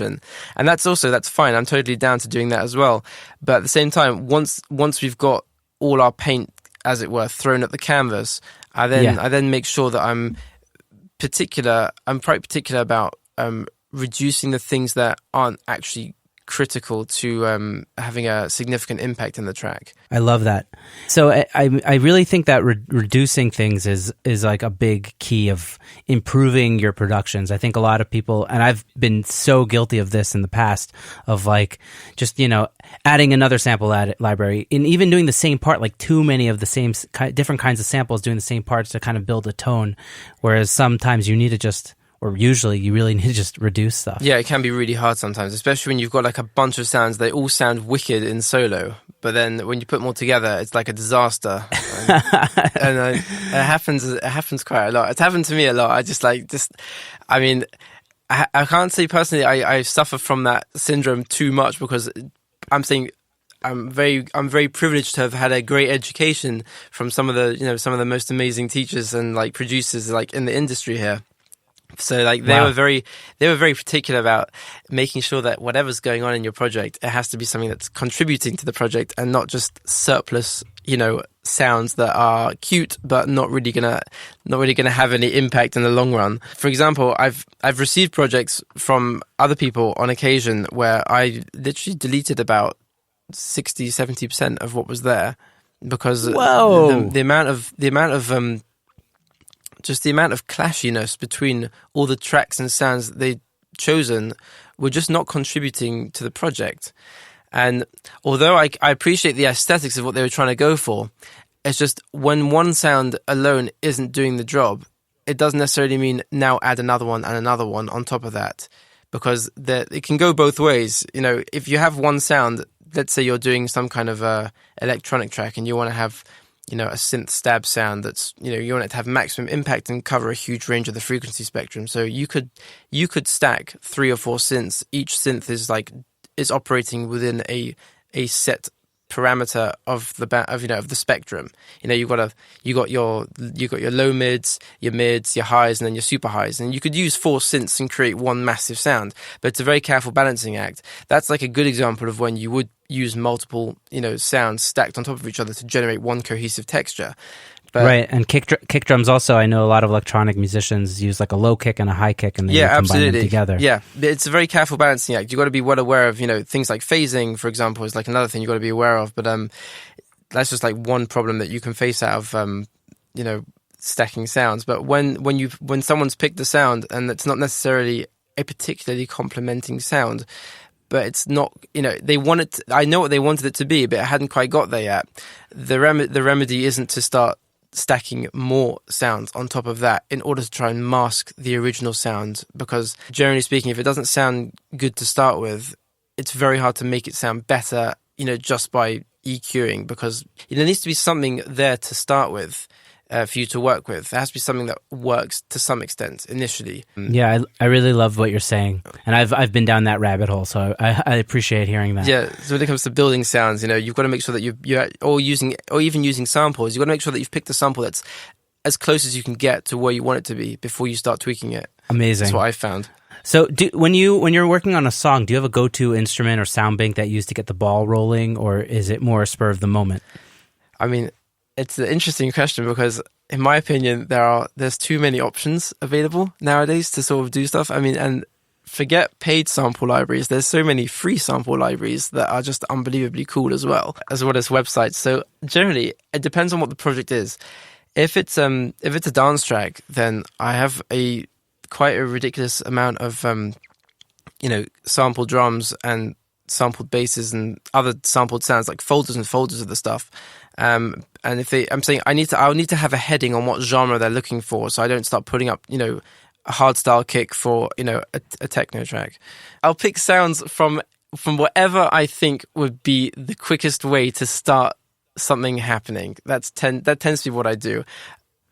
And that's fine. I'm totally down to doing that as well. But at the same time, once we've got all our paint, as it were, thrown at the canvas, I then make sure that I'm quite particular about reducing the things that aren't actually critical to having a significant impact in the track. I love that. So I really think that reducing things is like a big key of improving your productions. I think a lot of people, and I've been so guilty of this in the past, of like just, adding another sample library and even doing the same part, like too many of the same different kinds of samples doing the same parts to kind of build a tone. Whereas sometimes you need to just, or usually you really need to just reduce stuff. Yeah, it can be really hard sometimes, especially when you've got like a bunch of sounds. They all sound wicked in solo, but then when you put them all together, it's like a disaster. And it happens quite a lot. It's happened to me a lot. I can't say personally I suffer from that syndrome too much, because I'm very privileged to have had a great education from some of the most amazing teachers and like producers like in the industry here. So like they were very particular about making sure that whatever's going on in your project, it has to be something that's contributing to the project and not just surplus, sounds that are cute but not really gonna have any impact in the long run. For example, I've received projects from other people on occasion where I literally deleted about 60-70% of what was there, because the amount of just the amount of clashiness between all the tracks and sounds that they'd chosen were just not contributing to the project. And although I appreciate the aesthetics of what they were trying to go for, it's just when one sound alone isn't doing the job, it doesn't necessarily mean now add another one and another one on top of that, because it can go both ways. If you have one sound, let's say you're doing some kind of electronic track and you want to have a synth stab sound that's, you want it to have maximum impact and cover a huge range of the frequency spectrum. So you could stack 3 or 4 synths. Each synth is operating within a set parameter of the spectrum. You got your low mids, your mids, your highs, and then your super highs, and you could use 4 synths and create one massive sound. But it's a very careful balancing act. That's like a good example of when you would use multiple sounds stacked on top of each other to generate one cohesive texture. But, right, and kick drums also, I know a lot of electronic musicians use like a low kick and a high kick, and then you combine them together. Yeah, it's a very careful balancing act. You've got to be well aware of, things like phasing, for example, is like another thing you've got to be aware of. But that's just like one problem that you can face out of, stacking sounds. But when someone's picked a sound and it's not necessarily a particularly complementing sound, but it's not, I know what they wanted it to be, but it hadn't quite got there yet. The remedy isn't to start stacking more sounds on top of that in order to try and mask the original sound, because generally speaking, if it doesn't sound good to start with, it's very hard to make it sound better, just by EQing, because there needs to be something there to start with for you to work with. There has to be something that works to some extent initially. Yeah, I really love what you're saying, and I've been down that rabbit hole, so I appreciate hearing that. Yeah, so when it comes to building sounds, you've got to make sure that you're even using samples. You've got to make sure that you've picked a sample that's as close as you can get to where you want it to be before you start tweaking it. Amazing. That's what I found. So when you're working on a song, do you have a go-to instrument or sound bank that you use to get the ball rolling, or is it more a spur of the moment? I mean, it's an interesting question, because in my opinion, there's too many options available nowadays to sort of do stuff. I mean, and forget paid sample libraries. There's so many free sample libraries that are just unbelievably cool as well as websites. So generally, it depends on what the project is. If it's a dance track, then I have quite a ridiculous amount of sampled drums and sampled basses and other sampled sounds, like folders and folders of the stuff. And I'm saying I'll need to have a heading on what genre they're looking for, so I don't start putting up, a hardstyle kick for, a techno track. I'll pick sounds from whatever I think would be the quickest way to start something happening. That tends to be what I do.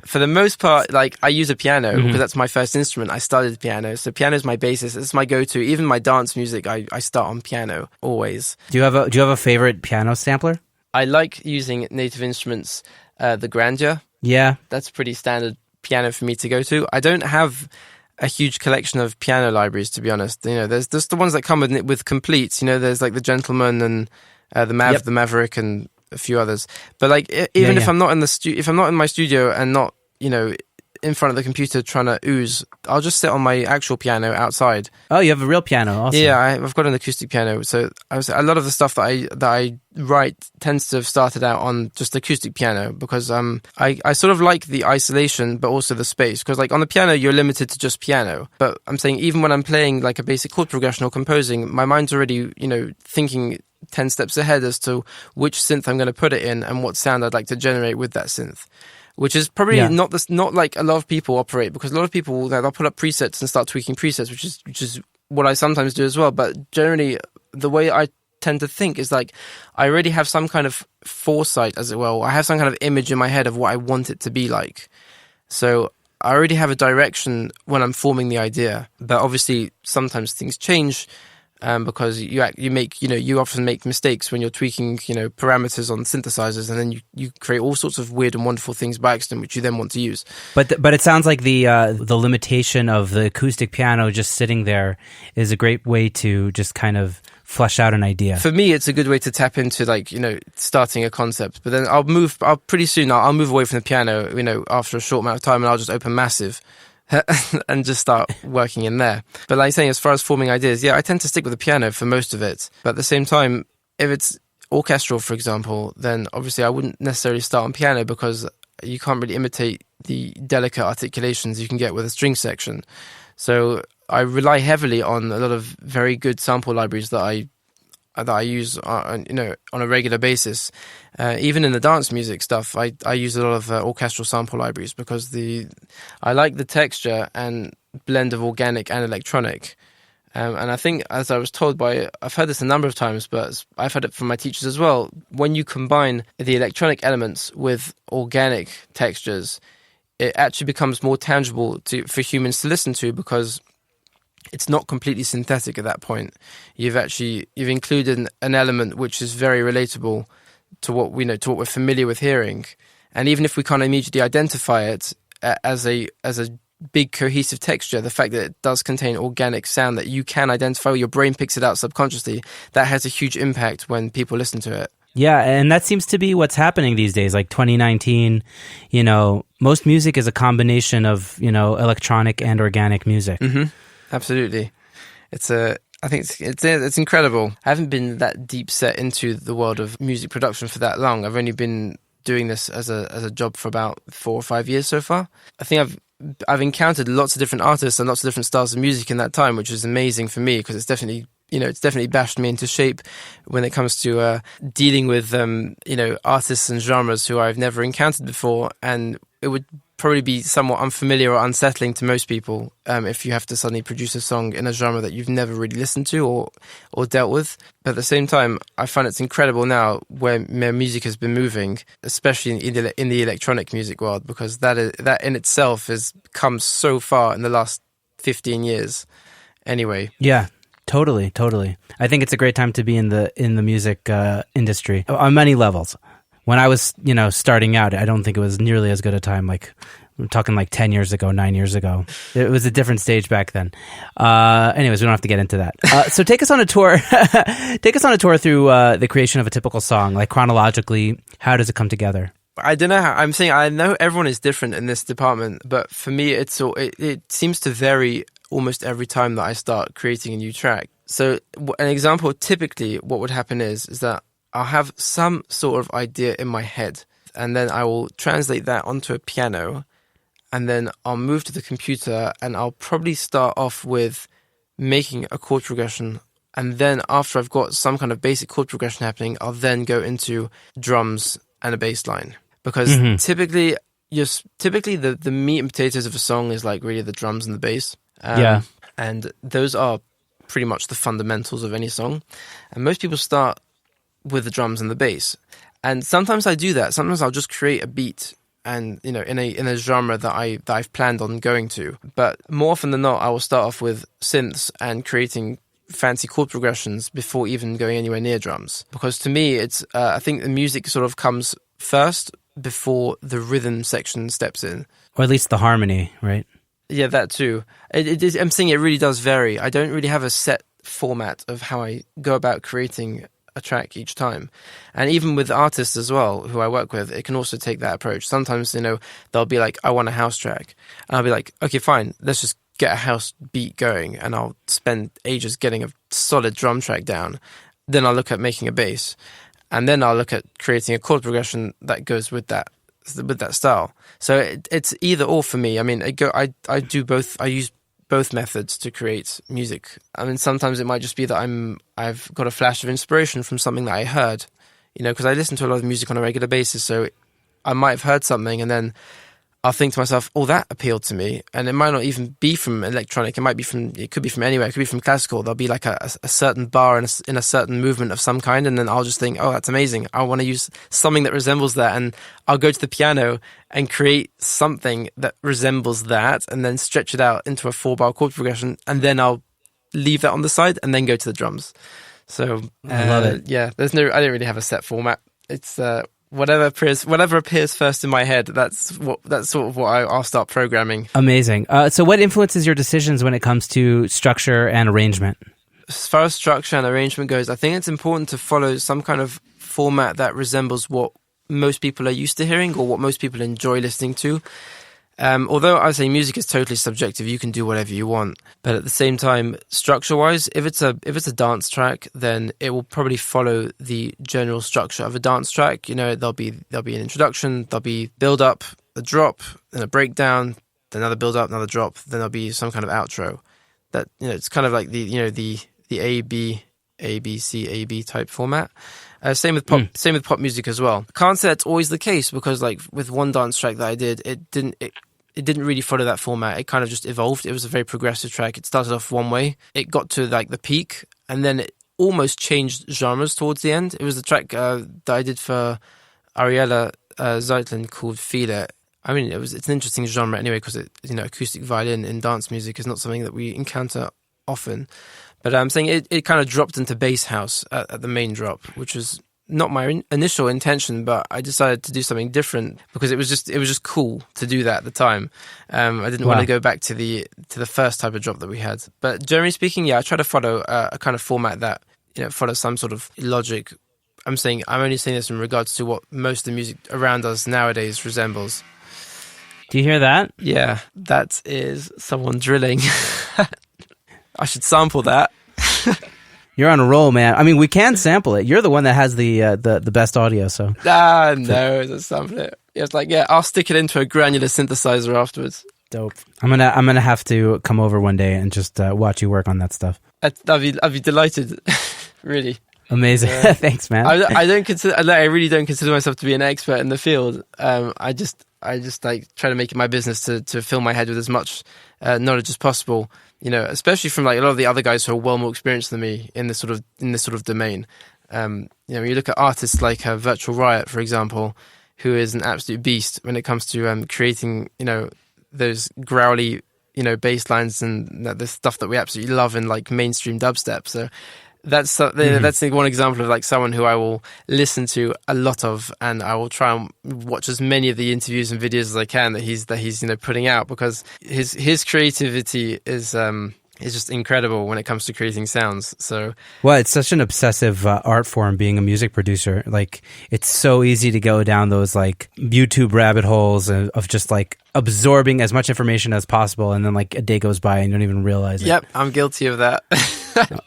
For the most part, like, I use a piano because that's my first instrument. I started piano, so piano is my basis. It's my go-to. Even my dance music, I start on piano always. Do you have a favorite piano sampler? I like using Native Instruments, the Grandeur. Yeah, that's pretty standard piano for me to go to. I don't have a huge collection of piano libraries, to be honest. You know, there's just the ones that come with completes. You know, there's like the Gentleman and the Maverick, and a few others. But like, even if I'm not in if I'm not in my studio and not, you know, in front of the computer trying to ooze, I'll just sit on my actual piano outside. Oh, you have a real piano also. Yeah, I've got an acoustic piano. So a lot of the stuff that I write tends to have started out on just acoustic piano, because I sort of like the isolation but also the space, because like on the piano you're limited to just piano. But I'm saying even when I'm playing like a basic chord progression or composing, my mind's already, you know, thinking 10 steps ahead as to which synth I'm going to put it in and what sound I'd like to generate with that synth. Which is probably not like a lot of people operate, because a lot of people, they'll put up presets and start tweaking presets, which is what I sometimes do as well. But generally, the way I tend to think is like, I already have some kind of foresight, as it were. I have some kind of image in my head of what I want it to be like. So I already have a direction when I'm forming the idea. But obviously, sometimes things change. Because you often make mistakes when you're tweaking, you know, parameters on synthesizers, and then you create all sorts of weird and wonderful things by accident, which you then want to use. But it sounds like the limitation of the acoustic piano just sitting there is a great way to just kind of flesh out an idea. For me, it's a good way to tap into, like, you know, starting a concept. But then I'll pretty soon I'll move away from the piano, you know, after a short amount of time, and I'll just open Massive. And just start working in there. But like saying, as far as forming ideas, I tend to stick with the piano for most of it. But at the same time, if it's orchestral, for example, then obviously I wouldn't necessarily start on piano, because you can't really imitate the delicate articulations you can get with a string section. So I rely heavily on a lot of very good sample libraries that I use on a regular basis. Even in the dance music stuff, I use a lot of orchestral sample libraries, because I like the texture and blend of organic and electronic. And I think, as I was told I've heard this a number of times, but I've heard it from my teachers as well, when you combine the electronic elements with organic textures, it actually becomes more tangible for humans to listen to, because it's not completely synthetic at that point. You've included an element which is very relatable to what we know, to what we're familiar with hearing. And even if we can't immediately identify it as a big cohesive texture, the fact that it does contain organic sound that you can identify, or your brain picks it out subconsciously, that has a huge impact when people listen to it. Yeah, and that seems to be what's happening these days. Like 2019, you know, most music is a combination of, you know, electronic and organic music. Mm-hmm. Absolutely. I think it's incredible. I haven't been that deep set into the world of music production for that long. I've only been doing this as a job for about 4 or 5 years so far. I think I've encountered lots of different artists and lots of different styles of music in that time, which is amazing for me, because it's definitely bashed me into shape when it comes to dealing with artists and genres who I've never encountered before, and it would probably be somewhat unfamiliar or unsettling to most people if you have to suddenly produce a song in a genre that you've never really listened to or dealt with. But at the same time, I find it's incredible now where music has been moving, especially in the electronic music world, because that in itself has come so far in the last 15 years. Anyway, yeah. Totally. I think it's a great time to be in the music industry on many levels. When I was, starting out, I don't think it was nearly as good a time. Like, I'm talking like 10 years ago, 9 years ago. It was a different stage back then. Anyways, we don't have to get into that. So take us on a tour. Take us on a tour through the creation of a typical song. Like, chronologically, how does it come together? I don't know how. I'm saying I know everyone is different in this department, but for me, it seems to vary almost every time that I start creating a new track. So an example, typically what would happen is that I'll have some sort of idea in my head, and then I will translate that onto a piano, and then I'll move to the computer, and I'll probably start off with making a chord progression, and then after I've got some kind of basic chord progression happening, I'll then go into drums and a bass line. Because typically the meat and potatoes of a song is like really the drums and the bass. And those are pretty much the fundamentals of any song. And most people start with the drums and the bass. And sometimes I do that. Sometimes I'll just create a beat and, in a genre that I've planned on going to. But more often than not, I will start off with synths and creating fancy chord progressions before even going anywhere near drums. Because to me, it's I think the music sort of comes first before the rhythm section steps in. Or at least the harmony, right? Yeah, that too. I'm saying it really does vary. I don't really have a set format of how I go about creating a track each time. And even with artists as well, who I work with, it can also take that approach. Sometimes, they'll be like, I want a house track. And I'll be like, okay, fine, let's just get a house beat going. And I'll spend ages getting a solid drum track down. Then I'll look at making a bass. And then I'll look at creating a chord progression that goes with that style. So it's either or for me. I mean, I do both. I use both methods to create music. I mean, sometimes it might just be that I've got a flash of inspiration from something that I heard, because I listen to a lot of music on a regular basis. So I might have heard something and then I'll think to myself, oh, that appealed to me. And it might not even be from electronic. It could be from anywhere. It could be from classical. There'll be like a certain bar in a certain movement of some kind. And then I'll just think, oh, that's amazing. I want to use something that resembles that. And I'll go to the piano and create something that resembles that and then stretch it out into a 4-bar chord progression. And then I'll leave that on the side and then go to the drums. So I love it. Yeah, I don't really have a set format. It's, whatever appears first in my head, that's sort of what I'll start programming. Amazing. So what influences your decisions when it comes to structure and arrangement? As far as structure and arrangement goes, I think it's important to follow some kind of format that resembles what most people are used to hearing or what most people enjoy listening to. Although I say music is totally subjective, you can do whatever you want. But at the same time, structure-wise, if it's a dance track, then it will probably follow the general structure of a dance track. There'll be an introduction, there'll be build-up, a drop, then a breakdown, then another build-up, another drop, then there'll be some kind of outro. That it's kind of like the A B C A B type format. Same with pop music as well. Can't say that's always the case because, like with one dance track that I did, it didn't really follow that format. It kind of just evolved. It was a very progressive track. It started off one way, it got to like the peak, and then it almost changed genres towards the end. It was the track that I did for Ariella Zeitlin called "Feel It." I mean, it's an interesting genre anyway because acoustic violin in dance music is not something that we encounter often. But I'm saying it kind of dropped into bass house at the main drop, which was not my initial intention, but I decided to do something different because it was just cool to do that at the time. I didn't want to go back to the first type of drop that we had. But generally speaking, yeah, I try to follow a kind of format that follows some sort of logic. I'm only saying this in regards to what most of the music around us nowadays resembles. Do you hear that? Yeah, that is someone drilling. I should sample that. You're on a roll, man. I mean, we can sample it. You're the one that has the best audio, so. No, just sample it. It's like, yeah, I'll stick it into a granular synthesizer afterwards. Dope. I'm gonna have to come over one day and just watch you work on that stuff. I'd be delighted. Really. Amazing. Thanks, man. I really don't consider myself to be an expert in the field. I just like try to make it my business to fill my head with as much knowledge as possible. Especially from like a lot of the other guys who are well more experienced than me in this sort of domain. When you look at artists like Virtual Riot, for example, who is an absolute beast when it comes to creating those growly bass lines and the stuff that we absolutely love in like mainstream dubstep. So that's one example of like someone who I will listen to a lot of, and I will try and watch as many of the interviews and videos as I can that he's putting out, because his creativity is just incredible when it comes to creating sounds. So well, it's such an obsessive art form being a music producer. Like it's so easy to go down those like YouTube rabbit holes of just like absorbing as much information as possible, and then like a day goes by and you don't even realize it. Yep, I'm guilty of that.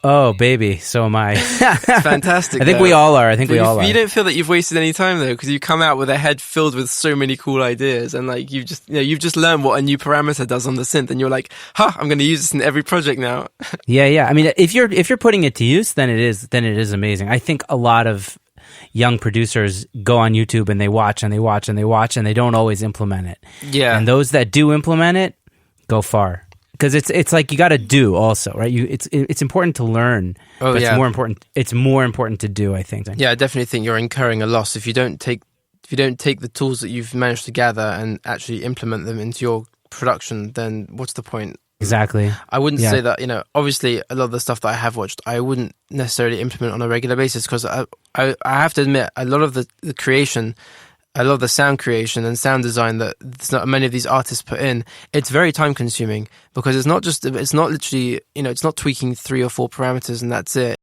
Oh, baby, so am I. It's fantastic. I think we all are. You don't feel that you've wasted any time though, because you come out with a head filled with so many cool ideas, and like you've just learned what a new parameter does on the synth, and you're like, I'm going to use this in every project now. Yeah. I mean, if you're putting it to use, then it is amazing. I think a lot of young producers go on YouTube and they watch and they watch and they watch and they don't always implement it. Yeah. And those that do implement it go far. Because it's like you got to do also, right? It's important to learn, but it's more important to do, I think. Yeah, I definitely think you're incurring a loss if you don't take the tools that you've managed to gather and actually implement them into your production. Then what's the point? Exactly. I wouldn't say that, obviously a lot of the stuff that I have watched, I wouldn't necessarily implement on a regular basis, because I have to admit, a lot of the creation a lot of the sound creation and sound design that many of these artists put in, it's very time consuming because it's not literally, it's not tweaking 3 or 4 parameters and that's it.